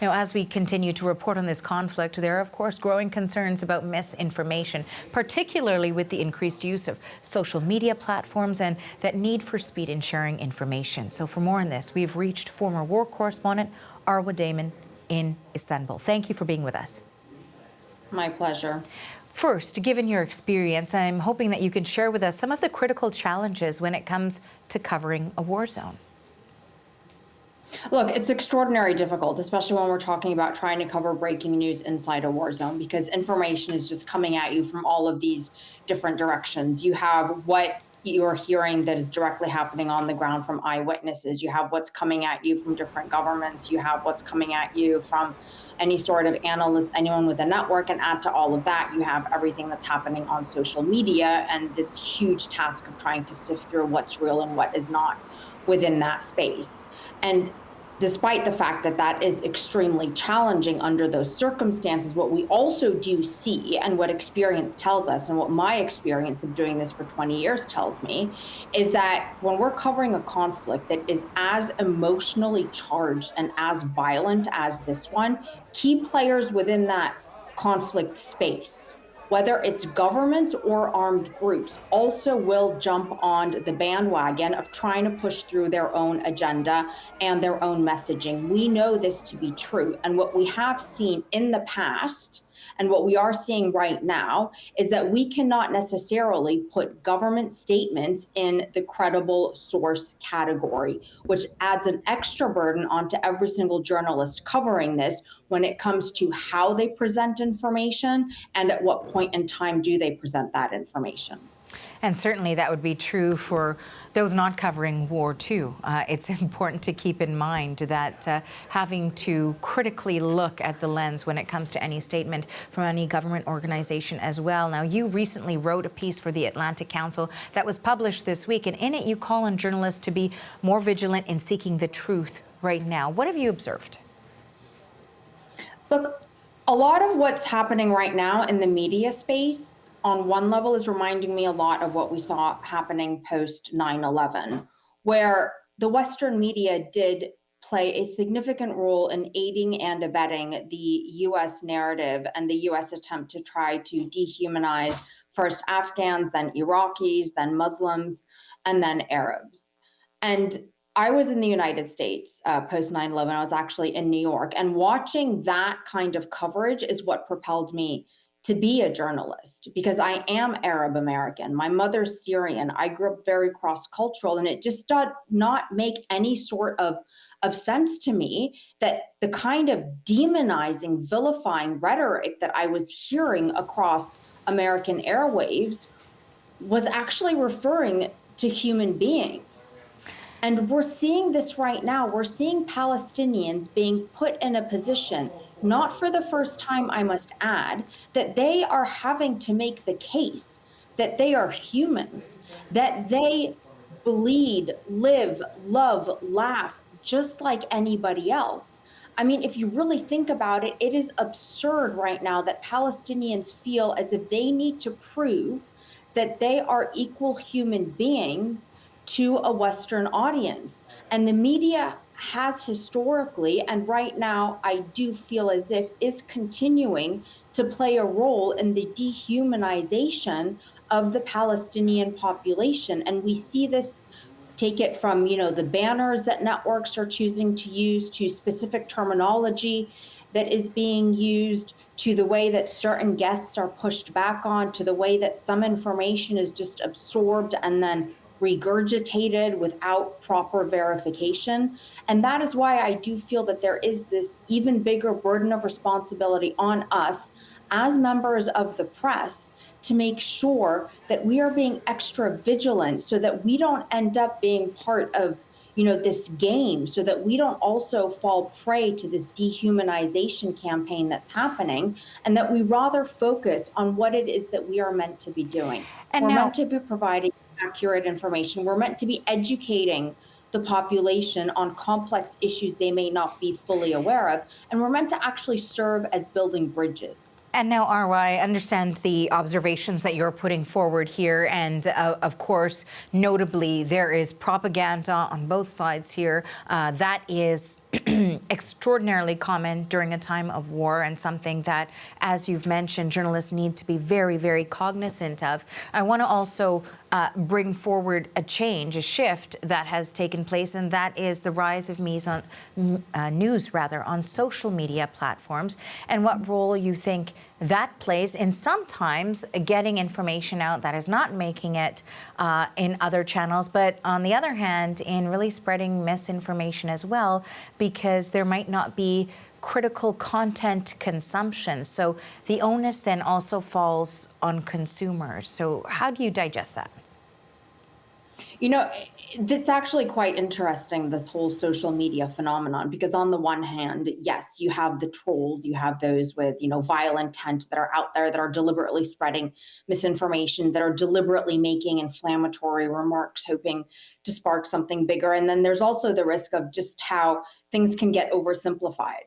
Now, as we continue to report on this conflict, there are, of course, growing concerns about misinformation, particularly with the increased use of social media platforms and that need for speed in sharing information. So for more on this, we've reached former war correspondent Arwa Damon in Istanbul. Thank you for being with us. My pleasure. First, given your experience, I'm hoping that you can share with us some of the critical challenges when it comes to covering a war zone. Look, it's extraordinarily difficult, especially when we're talking about trying to cover breaking news inside a war zone, because information is just coming at you from all of these different directions. You have what you're hearing that is directly happening on the ground from eyewitnesses. You have what's coming at you from different governments. You have what's coming at you from any sort of analyst, anyone with a network, and add to all of that, you have everything that's happening on social media and this huge task of trying to sift through what's real and what is not within that space. And despite the fact that that is extremely challenging under those circumstances, what we also do see, and what experience tells us, and what my experience of doing this for 20 years tells me, is that when we're covering a conflict that is as emotionally charged and as violent as this one, key players within that conflict space, whether it's governments or armed groups, also will jump on the bandwagon of trying to push through their own agenda and their own messaging. We know this to be true. And what we have seen in the past, and what we are seeing right now, is that we cannot necessarily put government statements in the credible source category, which adds an extra burden onto every single journalist covering this when it comes to how they present information and at what point in time do they present that information. And certainly that would be true for those not covering war too. It's important to keep in mind that having to critically look at the lens when it comes to any statement from any government organization as well. Now, you recently wrote a piece for the Atlantic Council that was published this week, and in it you call on journalists to be more vigilant in seeking the truth right now. What have you observed? Look, a lot of what's happening right now in the media space on one level is reminding me a lot of what we saw happening post 9/11, where the Western media did play a significant role in aiding and abetting the US narrative and the US attempt to try to dehumanize first Afghans, then Iraqis, then Muslims, and then Arabs. And I was in the United States post 9/11. I was actually in New York, and watching that kind of coverage is what propelled me to be a journalist, because I am Arab American. My mother's Syrian. I grew up very cross-cultural, and it just did not make any sort of sense to me that the kind of demonizing, vilifying rhetoric that I was hearing across American airwaves was actually referring to human beings. And we're seeing this right now. We're seeing Palestinians being put in a position, not for the first time, I must add, that they are having to make the case that they are human, that they bleed, live, love, laugh, just like anybody else. I mean, if you really think about it, it is absurd right now that Palestinians feel as if they need to prove that they are equal human beings to a Western audience. And the media has historically, and right now I do feel as if is continuing to play a role in the dehumanization of the Palestinian population. And we see this, take it from, the banners that networks are choosing to use, to specific terminology that is being used, to the way that certain guests are pushed back on, to the way that some information is just absorbed and then regurgitated without proper verification. And that is why I do feel that there is this even bigger burden of responsibility on us as members of the press to make sure that we are being extra vigilant so that we don't end up being part of this game, so that we don't also fall prey to this dehumanization campaign that's happening, and that we rather focus on what it is that we are meant to be doing. And we're meant to be providing accurate information. We're meant to be educating the population on complex issues they may not be fully aware of, and we're meant to actually serve as building bridges. And now, Arwa, I understand the observations that you're putting forward here. And of course, notably, there is propaganda on both sides here that is extraordinarily common during a time of war, and something that, as you've mentioned, journalists need to be very, very cognizant of. I want to also bring forward a change, a shift that has taken place, and that is the rise of news on social media platforms, and what role you think that plays in sometimes getting information out that is not making it in other channels, but on the other hand, in really spreading misinformation as well, because there might not be critical content consumption. So the onus then also falls on consumers. So how do you digest that? You know, it's actually quite interesting, this whole social media phenomenon, because on the one hand, yes, you have the trolls, you have those with, vile intent that are out there that are deliberately spreading misinformation, that are deliberately making inflammatory remarks, hoping to spark something bigger. And then there's also the risk of just how things can get oversimplified.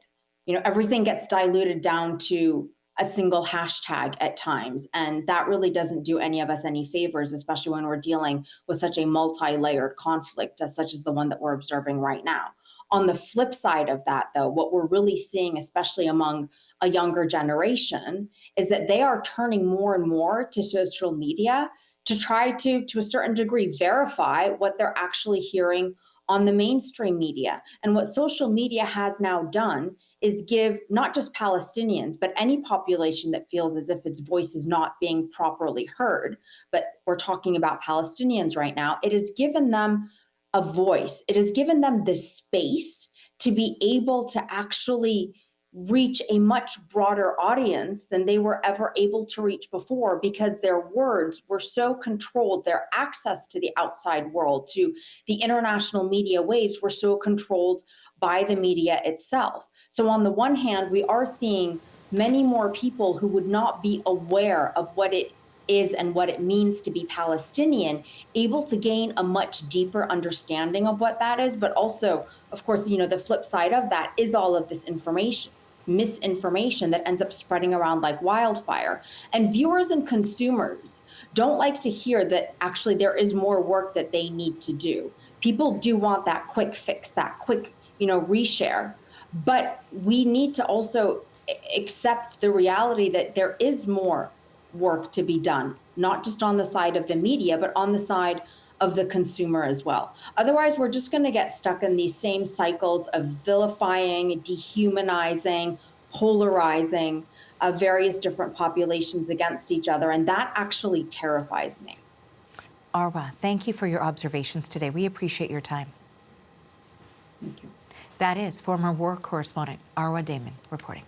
Everything gets diluted down to a single hashtag at times. And that really doesn't do any of us any favors, especially when we're dealing with such a multi-layered conflict such as the one that we're observing right now. On the flip side of that, though, what we're really seeing, especially among a younger generation, is that they are turning more and more to social media to try to a certain degree, verify what they're actually hearing on the mainstream media. And what social media has now done is give not just Palestinians, but any population that feels as if its voice is not being properly heard, but we're talking about Palestinians right now, it has given them a voice. It has given them the space to be able to actually reach a much broader audience than they were ever able to reach before, because their words were so controlled, their access to the outside world, to the international media waves, were so controlled by the media itself. So on the one hand, we are seeing many more people who would not be aware of what it is and what it means to be Palestinian, able to gain a much deeper understanding of what that is. But also, of course, the flip side of that is all of this misinformation that ends up spreading around like wildfire. And viewers and consumers don't like to hear that actually there is more work that they need to do. People do want that quick fix, that quick, reshare. But we need to also accept the reality that there is more work to be done, not just on the side of the media, but on the side of the consumer as well. Otherwise, we're just going to get stuck in these same cycles of vilifying, dehumanizing, polarizing various different populations against each other. And that actually terrifies me. Arwa, thank you for your observations today. We appreciate your time. Thank you. That is former war correspondent Arwa Damon reporting.